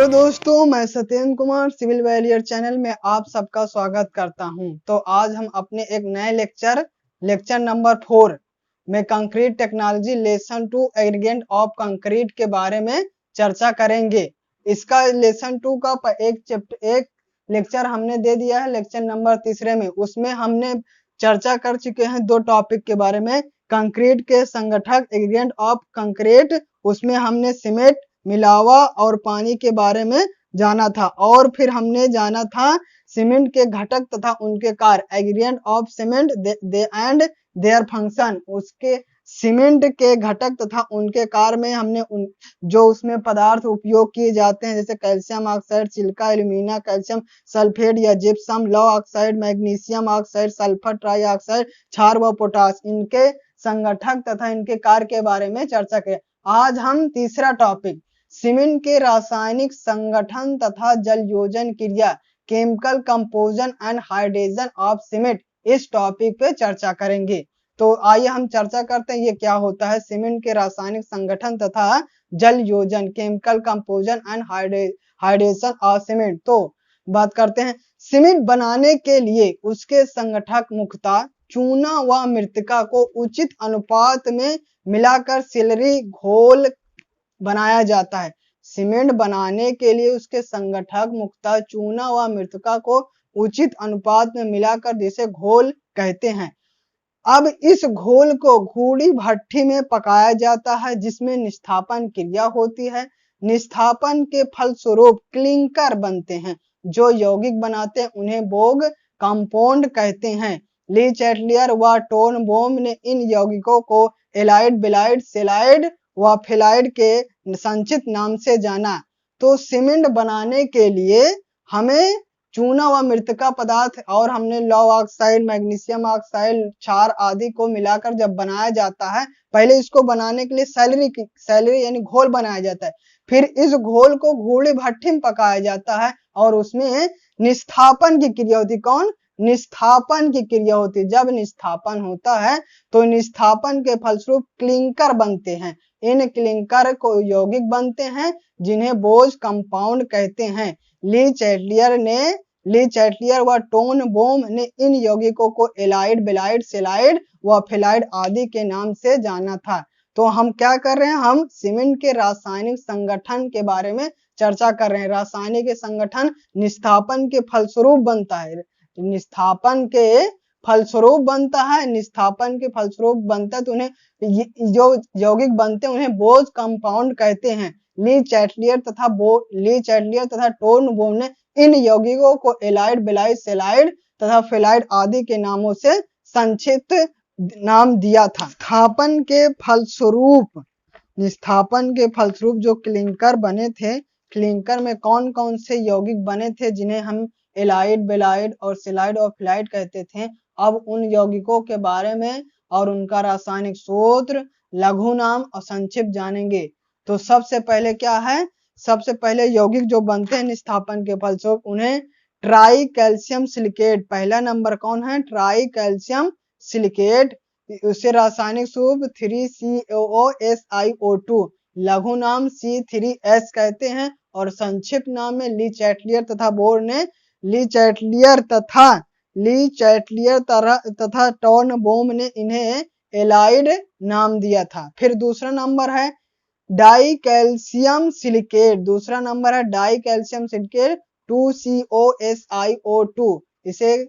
दोस्तों, मैं Satyendra Kumar civil वैलियर channel में आप सबका स्वागत करता हूं। तो आज हम अपने एक नए लेक्चर नंबर 4 में concrete technology lesson 2 एग्रीगेंट of concrete के बारे में चर्चा करेंगे। इसका लेसन 2 का एक लेक्चर हमने दे दिया है लेक्चर नंबर 3 में। उसमें हमने चर्चा कर चुके हैं 2 टॉपिक के बारे में, कंक्रीट के संगठक एग्रीगेंट ऑफ कंक्रीट, उसमें हमने सीमेंट, मिलावा और पानी के बारे में जाना था, और फिर हमने जाना था सीमेंट के घटक तथा उनके कार्य, एग्रीगेंट of cement they and their function. उसके सीमेंट के घटक तथा उनके कार्य में हमने जो उसमें पदार्थ उपयोग किए जाते हैं, जैसे calcium oxide, silica, alumina, calcium sulphate या जिप्सम, लौह oxide, magnesium oxide, sulphur trioxide, क्षार व पोटाश, इनके संगठक तथा इनके कार्य के बारे में चर्चा करें। आज हम तीसरा टॉपिक, सीमेंट के रासायनिक संगठन तथा जलयोजन क्रिया, chemical composition and hydration of cement, इस टॉपिक पे चर्चा करेंगे। तो आइए हम चर्चा करते हैं ये क्या होता है सीमेंट के रासायनिक संगठन तथा जलयोजन, chemical composition and hydration of cement. तो बात करते हैं, सीमेंट बनाने के लिए उसके संगठक मुख्यतः चूना व मृतिका को उचित अनुपात में मिलाकर स्लरी घोल बनाया जाता है। सीमेंट बनाने के लिए उसके संगठक मुख्यतः चूना व मृतिका को उचित अनुपात में मिलाकर जिसे घोल कहते हैं। अब इस घोल को घूड़ी भट्ठी में पकाया जाता है, जिसमें निस्थापन क्रिया होती है। निस्थापन के फलस्वरूप क्लिंकर बनते हैं। जो यौगिक बनाते हैं उन्हें बोग कंपाउंड कहते हैं। ली चैटलियर व टोनबोम ने इन यौगिकों को एलाइड, बिलाइड, सेलाइड व फिलाइड के संक्षिप्त नाम से जाना। तो सीमेंट बनाने के लिए हमें चूना व मृतिका पदार्थ और हमने लौह ऑक्साइड, मैग्नीशियम ऑक्साइड, क्षार आदि को मिलाकर जब बनाया जाता है, पहले इसको बनाने के लिए सैलरी यानी घोल बनाया जाता है। फिर इस घोल को घूड़ी भट्ठी में पकाया जाता है और उसमें निस्थापन की क्रिया होती। कौन? निस्थापन की क्रिया होती। जब निस्थापन होता है तो निस्थापन के फलस्वरूप क्लिंकर बनते हैं। इन क्लिंकर को यौगिक बनते हैं जिन्हें बोझ कंपाउंड कहते हैं। ली चैटलियर व टोनबोम ने इन यौगिकों को एलाइड, बिलाइड, सेलाइड व फिलाइड आदि के नाम से जाना था। तो हम क्या कर रहे हैं, हम सीमेंट के रासायनिक संगठन के बारे में चर्चा कर रहे हैं। रासायनिक संगठन निस्थापन के फलस्वरूप बनता है। निस्थापन के फलस्वरूप बनता है, निस्थापन के फलस्वरूप बनता है तो उन्हें जो यौगिक बनते हैं उन्हें बोझ कंपाउंड कहते हैं। ली चैटलियर तथा टोनबोम ने इन यौगिकों को एलाइड, बिलाइड, सेलाइड तथा फिलाइड आदि के नामों से संक्षिप्त नाम दिया था। निस्थापन के फलस्वरूप जो क्लिंकर बने थे, क्लिंकर में कौन कौन से यौगिक बने थे जिन्हें हम एलाइड, बिलाइड और सेलाइड और फिलाइड कहते थे। अब उन यौगिकों के बारे में और उनका रासायनिक सूत्र, लघु नाम और संक्षिप्त जानेंगे। तो सबसे पहले क्या है, सबसे पहले यौगिक जो बनते हैं निस्थापन के फलस्वरूप उन्हें ट्राई कैल्शियम सिलिकेट, पहला नंबर कौन है, ट्राई कैल्शियम सिलिकेट। उसे रासायनिक सूत्र 3COOSiO2, लघु नाम C3S कहते हैं और संक्षिप्त नाम में ली चैटलियर तथा बोर ने ली चैटलियर तथा टोनबोम ने इन्हें एलाइड नाम दिया था। फिर दूसरा नंबर है डाई कैल्शियम सिलिकेट, 2COSiO2, इसे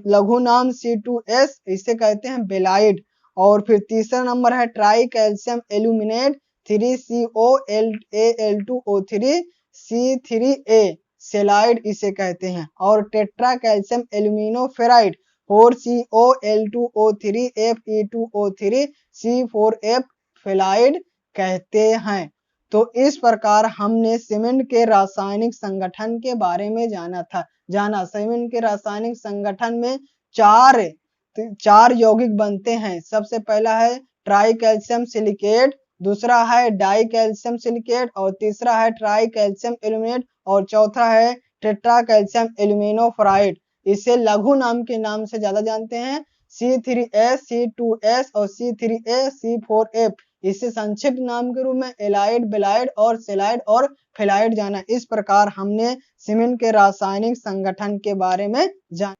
लघु नाम C2S, इसे कहते हैं बेलाइड। और फिर तीसरा नंबर है try calcium aluminate, 3COAL2O3, C3A, सेलाइड इसे कहते हैं। और tetra calcium एल्यूमिनोफेराइड, 4COL2O3, Fe2O3, C4F, फिलाइड कहते हैं। तो इस प्रकार हमने सीमेंट के रासायनिक संगठन के बारे में जाना। सीमेंट के रासायनिक संगठन में चार यौगिक बनते हैं। सबसे पहला है ट्राई कैल्शियम सिलिकेट, दूसरा है डाई कैल्शियम सिलिकेट और तीसरा है ट्राई कैल्शियम एल्यूमिनेट और चौथा है टेट्रा कैल्शियम एल्यूमिनोफेराइड। इसे लघु नाम के नाम से ज्यादा जानते हैं, C3S, C2S और C3A, C4F। इसे संक्षिप्त नाम के रूप में एलाइड, बेलाइड और सेलाइड और फेलाइड जाना। इस प्रकार हमने सीमेंट के रासायनिक संगठन के बारे में जाना।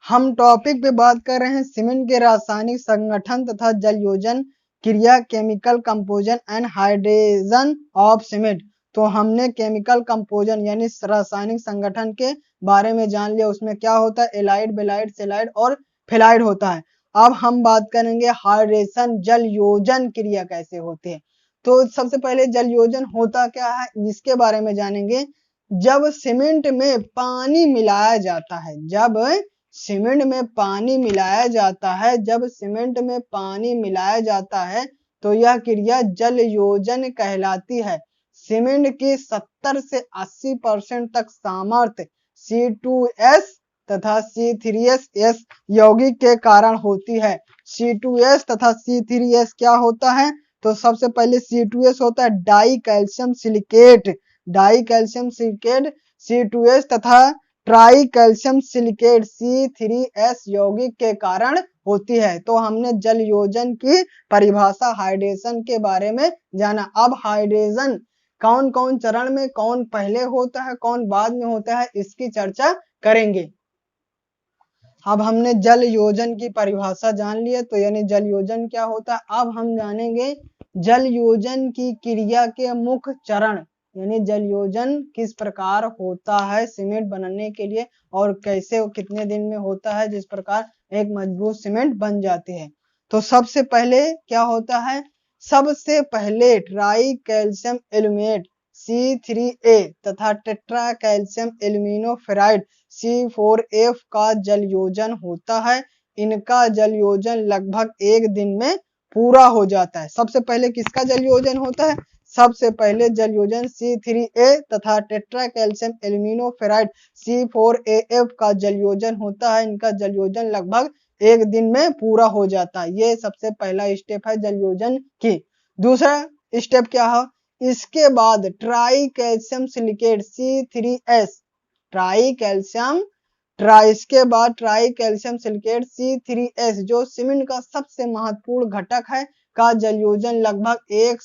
हम टॉपिक पे बात कर रहे हैं सीमेंट के रासायनिक संगठन तथा जलयोजन क्रिया, chemical composition and hydration of cement. तो हमने केमिकल कंपोजन यानी रासायनिक संगठन के बारे में जान लिया, उसमें क्या होता है, एलाइड, बेलाइड, सेलाइड और फेलाइड होता है। अब हम बात करेंगे हाइड्रेशन, जलयोजन क्रिया कैसे होती है। तो सबसे पहले जलयोजन होता क्या है इसके बारे में जानेंगे। जब सीमेंट में पानी मिलाया जाता है, जब सीमेंट में पानी मिलाया जाता है, जब सीमेंट में पानी मिलाया जाता है तो यह क्रिया जलयोजन कहलाती है। सीमेंट की 70 से 80% तक सामर्थ्य C2S तथा C3S यौगिक के कारण होती है। C2S तथा C3S क्या होता है, तो सबसे पहले C2S होता है die calcium silicate, die calcium silicate C2S तथा ट्राई कैल्शियम सिलिकेट C3S यौगिक के कारण होती है। तो हमने जलयोजन की परिभाषा हाइड्रेशन के बारे में जाना। अब हाइड्रेशन कौन कौन चरण में, कौन पहले होता है, कौन बाद में होता है, इसकी चर्चा करेंगे। अब हमने जल योजन की परिभाषा जान ली है, तो यानी जल योजन क्या होता है। अब हम जानेंगे जल योजन की क्रिया के मुख्य चरण, यानी जल योजन किस प्रकार होता है सीमेंट बनाने के लिए और कैसे वो कितने दिन में होता है जिस प्रकार एक मजबूत सीमेंट बन जाती है। तो सबसे पहले क्या होता है, सबसे पहले ट्राई कैल्शियम एल्यूमिनेट C3A तथा टेट्रा कैल्शियम एल्यूमिनोफेराइड C4F का जलयोजन होता है। इनका जलयोजन लगभग 1 दिन में पूरा हो जाता है। सबसे पहले किसका जलयोजन होता है, सबसे पहले जलयोजन C3A तथा टेट्रा कैल्शियम एल्यूमिनोफेराइड C4AF का जलयोजन होता है। इनका जलयोजन लगभग 1 दिन में पूरा हो जाता है। ये सबसे पहला स्टेप है जलयोजन की। दूसरा स्टेप क्या है, इसके बाद try calcium silicate C3S, try calcium इसके बाद ट्राई कैल्शियम सिलिकेट C3S जो सीमेंट का सबसे महत्वपूर्ण घटक है का जलयोजन लगभग एक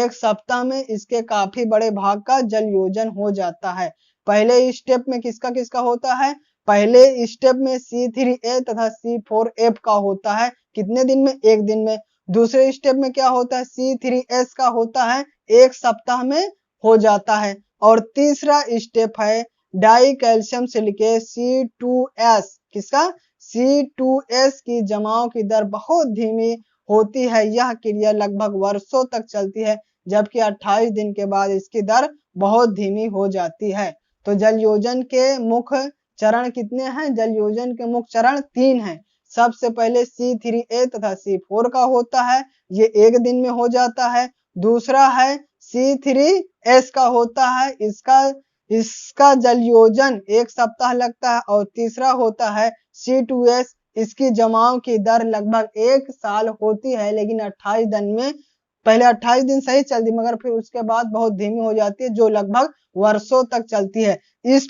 सप्ताह में इसके काफी बड़े भाग का जलयोजन हो जाता है। पहले स्टेप में किसका किसका होता है, पहले स्टेप में C3A तथा C4F का होता है, कितने दिन में, 1 दिन में। दूसरे स्टेप में क्या होता है, C3S का होता है, 1 सप्ताह में हो जाता है। और तीसरा स्टेप है डाई कैल्शियम सिलिकेट C2S, किसका, C2S की जमाव की दर बहुत धीमी होती है। यह क्रिया लगभग वर्षों तक चलती है, जबकि 28 दिन के बाद इसकी दर बहुत धीमी हो जाती है। तो जलयोजन के मुख्य चरण कितने हैं, जलयोजन के मुख्य चरण 3 हैं। सबसे पहले C3A तथा C4 का होता है, ये 1 दिन में हो जाता है। दूसरा है C3S का होता है, इसका जलयोजन 1 सप्ताह लगता है। और तीसरा होता है C2S, इसकी जमाव की दर लगभग 1 साल होती है, लेकिन 28 दिन में, पहले 28 दिन सही चलती मगर फिर उसके बाद बहुत धीमी हो जाती है, जो लगभग वर्षों तक चलती है। इस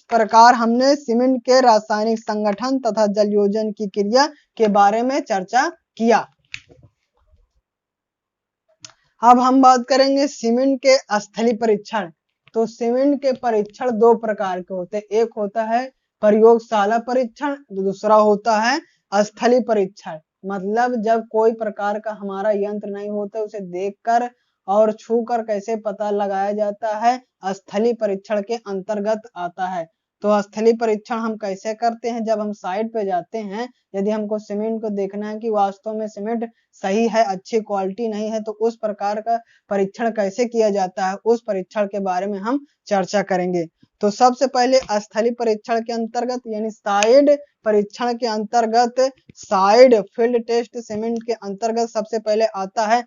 प्रकार हमने सीमेंट के रासायनिक संगठन तथा जलयोजन की क्रिया के बारे में चर्चा किया। अब हम बात करेंगे सीमेंट के स्थलीय परीक्षण। तो सीमेंट के परीक्षण 2 प्रकार के होते हैं, एक होता है प्रयोगशाला परीक्षण, दूसरा होता है स्थलीय परीक्षण। मतलब जब कोई प्रकार का हमारा यंत्र नहीं होता, उसे देखकर और छूकर कैसे पता लगाया जाता है, स्थलीय परीक्षण के अंतर्गत आता है। तो स्थलीय परीक्षण हम कैसे करते हैं, जब हम साइट पे जाते हैं, यदि हमको सीमेंट को देखना है कि वास्तव में सीमेंट सही है, अच्छी क्वालिटी नहीं है, तो उस प्रकार का परीक्षण कैसे किया जाता है, उस परीक्षण के बारे में हम चर्चा करेंगे। तो सबसे पहले स्थलीय परीक्षण के अंतर्गत यानी साइड परीक्षण के अंतर्गत, साइड फील्ड टेस्ट सीमेंट के अंतर्गत सबसे पहले आता है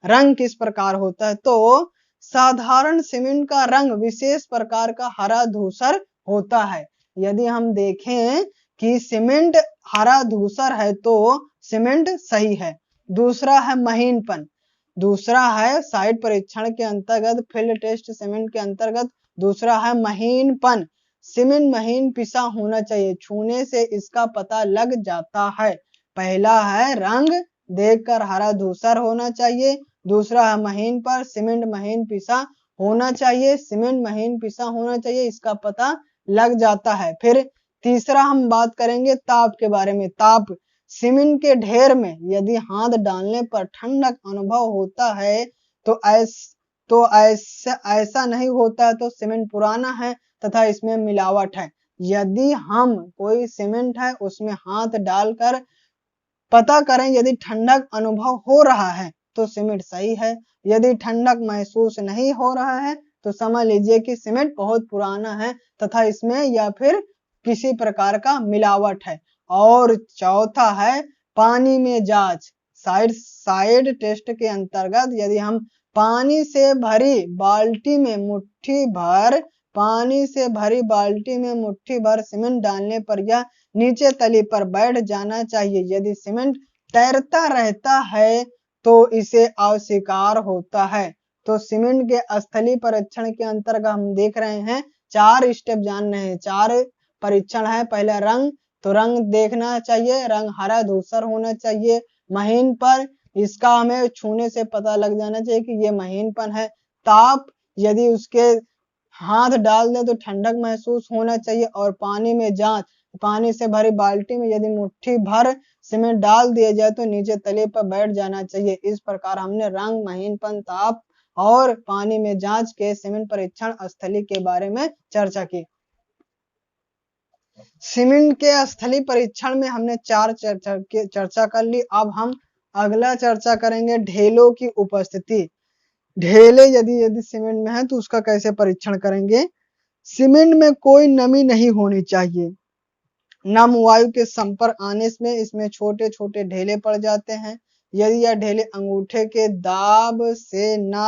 रंग किस प्रकार होता है, तो साधारण सीमेंट का रंग विशेष प्रकार का हरा धूसर होता है। यदि हम देखें कि सीमेंट हरा धूसर है तो सीमेंट सही है। दूसरा है महीनपन, दूसरा है साइड परीक्षण के अंतर्गत फील्ड टेस्ट सीमेंट के अंतर्गत दूसरा है महीनपन। सीमेंट महीन पिसा होना चाहिए, छूने से इसका पता लग जाता है। पहला है रंग देखकर हरा धूसर होना चाहिए, दूसरा है महीन पर सीमेंट महीन पिसा होना चाहिए, सीमेंट महीन पिसा होना चाहिए, इसका पता लग जाता है। फिर तीसरा हम बात करेंगे ताप के बारे में। ताप, सीमेंट के ढेर में यदि हाथ डालने पर ठंडक अनुभव होता है तो ऐसा नहीं होता तो सीमेंट पुराना है तथा इसमें मिलावट है। यदि हम कोई सीमेंट है उसमें हाथ डालकर पता करें यदि ठंडक अनुभव हो रहा है तो सीमेंट सही है, यदि ठंडक महसूस नहीं हो रहा है तो समझ लीजिए कि सीमेंट बहुत पुराना है तथा इसमें या फिर किसी प्रकार का मिलावट है। और चौथा है पानी में जांच। साइड टेस्ट के अंतर्गत यदि हम पानी से भरी बाल्टी में मुट्ठी भर सीमेंट डालने पर यह नीचे तली पर बैठ जाना चाहिए। यदि सीमेंट तैरता रहता है तो इसे अस्वीकार होता है। तो सीमेंट के स्थलीय परीक्षण के अंतर्गत हम देख रहे हैं 4 स्टेप जान रहे हैं, 4 परीक्षण है। पहला रंग, तो रंग देखना चाहिए, रंग हरा धूसर होना चाहिए। महीन पर, इसका हमें छूने से पता लग जाना चाहिए कि ये महीनपन है। ताप, यदि उसके हाथ डाल दे तो ठंडक महसूस होना चाहिए। और पानी में जांच, पानी से भरी बाल्टी में यदि मुट्ठी भर सीमेंट डाल दिया जाए तो नीचे तले पर बैठ जाना चाहिए। इस प्रकार हमने रंग, महीनपन, ताप और पानी में जांच के सीमेंट परीक्षण स्थली के बारे में चर्चा की। सीमेंट के स्थलीय परीक्षण में हमने 4 चर्चा कर ली। अब हम अगला चर्चा करेंगे ढेलों की उपस्थिति। ढेले यदि सीमेंट में है तो उसका कैसे परीक्षण करेंगे। सीमेंट में कोई नमी नहीं होनी चाहिए। नम वायु के संपर्क आने में इसमें छोटे छोटे ढेले पड़ जाते हैं। यदि यह ढेले अंगूठे के दाब से ना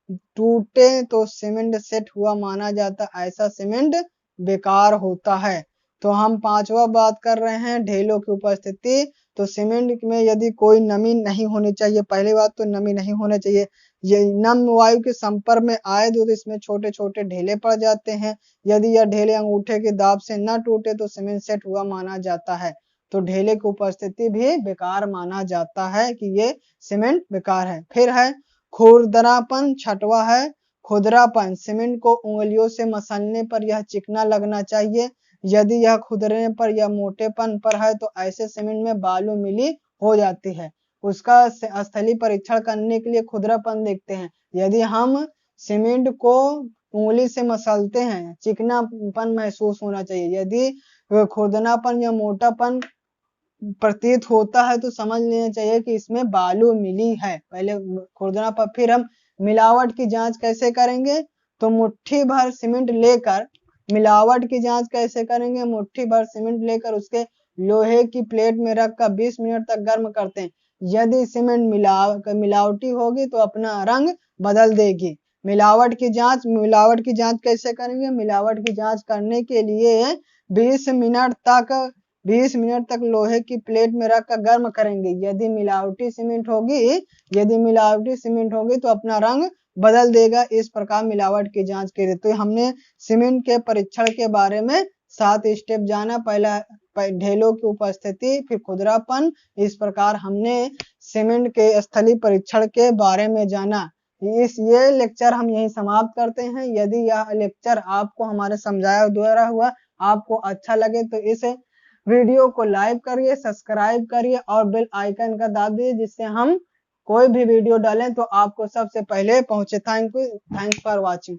टूटे तो सीमेंट सेट हुआ माना जाता, ऐसा सीमेंट बेकार होता है। तो हम 5वां बात कर रहे हैं ढेलों की उपस्थिति। तो सीमेंट में यदि कोई नमी नहीं होनी चाहिए, पहली बात तो नमी नहीं होना चाहिए। ये नम वायु के संपर्क में आए तो इसमें छोटे छोटे ढेले पड़ जाते हैं। यदि यह ढेले अंगूठे के दाब से न टूटे तो सीमेंट सेट हुआ माना जाता है। तो ढेले की उपस्थिति भी बेकार माना जाता है कि ये सीमेंट बेकार है। फिर है खुरदरापन, 6वां है खुरदरापन। सीमेंट को उंगलियों से मसलने पर यह चिकना लगना चाहिए। यदि यह खुरदने पर या मोटेपन पर है तो ऐसे सीमेंट में बालू मिली हो जाती है। उसका स्थलीय परीक्षण करने के लिए खुरदरापन देखते हैं। यदि हम सीमेंट को उंगली से मसलते हैं, चिकनापन महसूस होना चाहिए। यदि खुरदनापन या मोटापन प्रतीत होता है तो समझ लेना चाहिए कि इसमें बालू मिली है। पहले खुरदनापन। फिर हम मिलावट की जांच कैसे करेंगे। तो मुट्ठी भर सीमेंट लेकर, मिलावट की जांच कैसे करेंगे, मुट्ठी भर सीमेंट लेकर उसके लोहे की प्लेट में रखकर 20 मिनट तक गर्म करते हैं। यदि सीमेंट मिलावटी होगी तो अपना रंग बदल देगी। मिलावट की जांच कैसे करेंगे। मिलावट की जांच करने के लिए 20 मिनट तक लोहे की प्लेट में रखकर गर्म करेंगे। यदि मिलावटी सीमेंट होगी तो अपना रंग बदल देगा। इस प्रकार मिलावट की जांच करें। तो हमने सीमेंट के परीक्षण के बारे में 7 स्टेप जाना। पहला ढेलों की उपस्थिति, फिर खुरदरापन। इस प्रकार हमने सीमेंट के स्थलीय परीक्षण के बारे में जाना। ये लेक्चर हम यही समाप्त करते हैं। यदि यह लेक्चर आपको हमारे समझाया द्वारा हुआ आपको अच्छा लगे तो इस वीडियो को लाइक करिए, सब्सक्राइब करिए और बेल आइकन का दाब दीजिए, जिससे हम कोई भी वीडियो डालें तो आपको सबसे पहले पहुंचे। Thanks for watching.